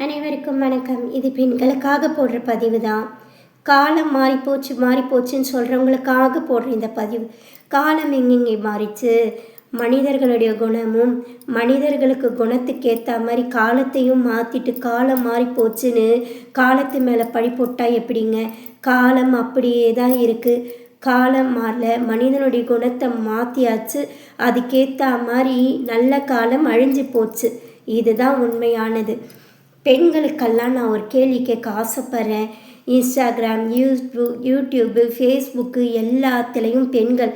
அனைவருக்கும் வணக்கம். இது பெண்களுக்காக போடுற பதிவு தான். காலம் மாறிப்போச்சு மாறிப்போச்சுன்னு சொல்கிறவங்களுக்காக போடுற இந்த பதிவு. காலம் எங்கெங்கே மாறிச்சு, மனிதர்களுடைய குணமும் மனிதர்களுக்கு குணத்துக்கு ஏற்ற மாதிரி காலத்தையும் மாற்றிட்டு காலம் மாறிப்போச்சுன்னு காலத்து மேலே பழி போட்டால் எப்படிங்க? காலம் அப்படியே தான் இருக்குது. காலம் மாறல, மனிதனுடைய குணத்தை மாற்றியாச்சு. அதுக்கேற்ற மாதிரி நல்ல காலம் அழிஞ்சு போச்சு. இதுதான் உண்மையானது. பெண்களுக்கெல்லாம் நான் ஒரு கேள்வி கேட்க ஆசைப்பட்றேன். இன்ஸ்டாகிராம், யூடியூப்பு, ஃபேஸ்புக்கு எல்லாத்துலேயும் பெண்கள்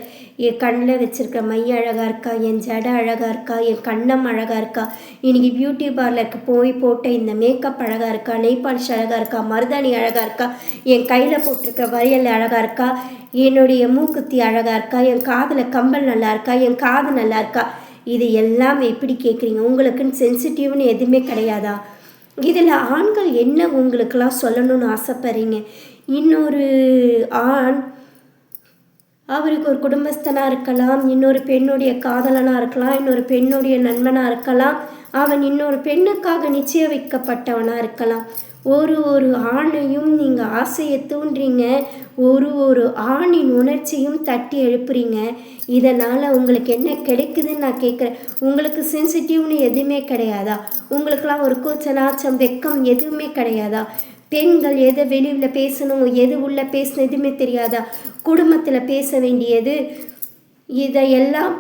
என் கண்ணில் வச்சுருக்க மை அழகாக இருக்கா, என் ஜடை அழகாக இருக்கா, என் கண்ணம் அழகாக இருக்கா, இன்றைக்கி பியூட்டி பார்லருக்கு போட்ட இந்த மேக்கப் அழகாக இருக்கா, நெய் பாலிஷ் அழகாக இருக்கா, மருதாணி அழகாக இருக்கா, என் கையில் போட்டிருக்க வளையல் அழகாக இருக்கா, என்னுடைய மூக்குத்தி அழகாக இருக்கா, என் காதில் கம்பல் நல்லா இருக்கா, என் காது நல்லா இருக்கா, இது எல்லாம் எப்படி கேட்குறீங்க? உங்களுக்குன்னு சென்சிட்டிவ்னு எதுவுமே கிடையாதா? இதில் ஆண்கள் என்ன உங்களுக்கெல்லாம் சொல்லணும்னு ஆசைப்படுறீங்க? இன்னொரு ஆண் அவருக்கு ஒரு குடும்பஸ்தனாக இருக்கலாம், இன்னொரு பெண்ணுடைய காதலனாக இருக்கலாம், இன்னொரு பெண்ணுடைய நண்பனாக இருக்கலாம், அவன் இன்னொரு பெண்ணுக்காக நிச்சய வைக்கப்பட்டவனாக இருக்கலாம். ஒரு ஆணையும் நீங்கள் ஆசையை தூண்டுறீங்க, ஒரு ஆணின் உணர்ச்சியும் தட்டி எழுப்புறீங்க. இதனால் உங்களுக்கு என்ன கிடைக்குதுன்னு நான் கேட்குறேன். உங்களுக்கு சென்சிட்டிவ்னு எதுவுமே கிடையாதா? உங்களுக்கெல்லாம் ஒரு கூச்ச நாச்சம் வெக்கம் எதுவுமே கிடையாதா? பெண்கள் எதை வெளியில் பேசணும், எது உள்ள பேசணும் எதுவுமே தெரியாதா? குடும்பத்தில் பேச வேண்டியது இதையெல்லாம்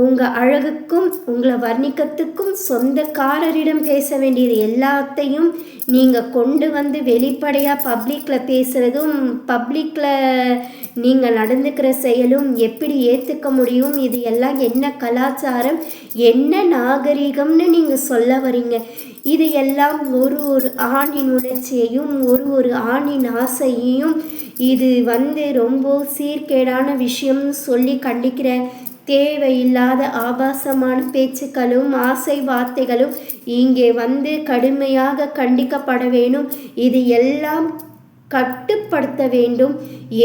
உங்கள் அழகுக்கும் உங்களை வர்ணிக்கத்துக்கும் சொந்தக்காரரிடம் பேச வேண்டியது எல்லாத்தையும் நீங்கள் கொண்டு வந்து வெளிப்படையாக பப்ளிக்கில் பேசுகிறதும் பப்ளிக்கில் நீங்கள் நடந்துக்கிற செயலும் எப்படி ஏற்றுக்க முடியும்? இது எல்லாம் என்ன கலாச்சாரம், என்ன நாகரிகம்னு நீங்கள் சொல்ல வரீங்க? இது எல்லாம் ஒரு ஆணின் உணர்ச்சியையும் ஒரு ஆணின் ஆசையையும் இது ரொம்ப சீர்கேடான விஷயம்னு சொல்லி கண்டிக்கிறேன். தேவையில்லாத ஆபாசமான பேச்சுக்களும் ஆசை வார்த்தைகளும் இங்கே கடுமையாக கண்டிக்கப்பட வேணும். இது எல்லாம் கட்டுப்படுத்த வேண்டும்.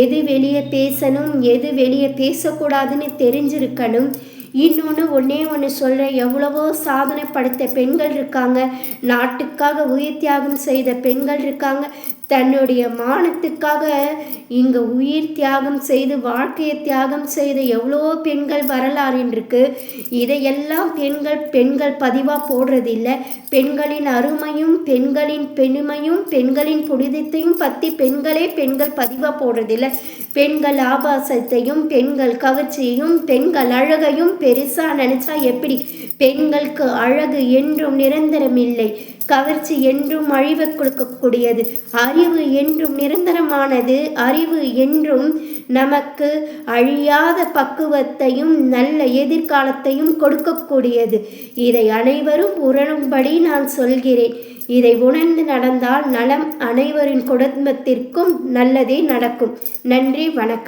எது வெளியே பேசணும், எது வெளியே பேசக்கூடாதுன்னு தெரிஞ்சிருக்கணும். ஒன்றே ஒன்று சொல்கிறேன். எவ்வளவோ சாதனை படைத்த பெண்கள் இருக்காங்க, நாட்டுக்காக உயிர் தியாகம் செய்த பெண்கள் இருக்காங்க, தன்னுடைய மானத்துக்காக இங்கே உயிர் தியாகம் செய்து வாழ்க்கையை தியாகம் செய்த எவ்வளோ பெண்கள் வரலாறு இருக்கு. இதையெல்லாம் பெண்கள் பதிவாக போடுறதில்லை. பெண்களின் அருமையும் பெண்களின் பெருமையும் பெண்களின் புனிதத்தையும் பற்றி பெண்கள் பதிவாக போடுறதில்லை. பெண்கள் ஆபாசத்தையும் பெண்கள் கவர்ச்சியையும் பெண்கள் அழகையும் பெருசாக நினச்சா எப்படி? பெண்களுக்கு அழகு என்றும் நிரந்தரம் இல்லை, கவர்ச்சி என்றும் அழிவை கொடுக்கக்கூடியது, அறிவு என்றும் நிரந்தரமானது, அறிவு என்றும் நமக்கு அழியாத பக்குவத்தையும் நல்ல எதிர்காலத்தையும் கொடுக்கக்கூடியது. இதை அனைவரும் உணரும்படி நான் சொல்கிறேன். இதை உணர்ந்து நடந்தால் நலம் அனைவரின் குடும்பத்திற்கும் நல்லதே நடக்கும். நன்றி, வணக்கம்.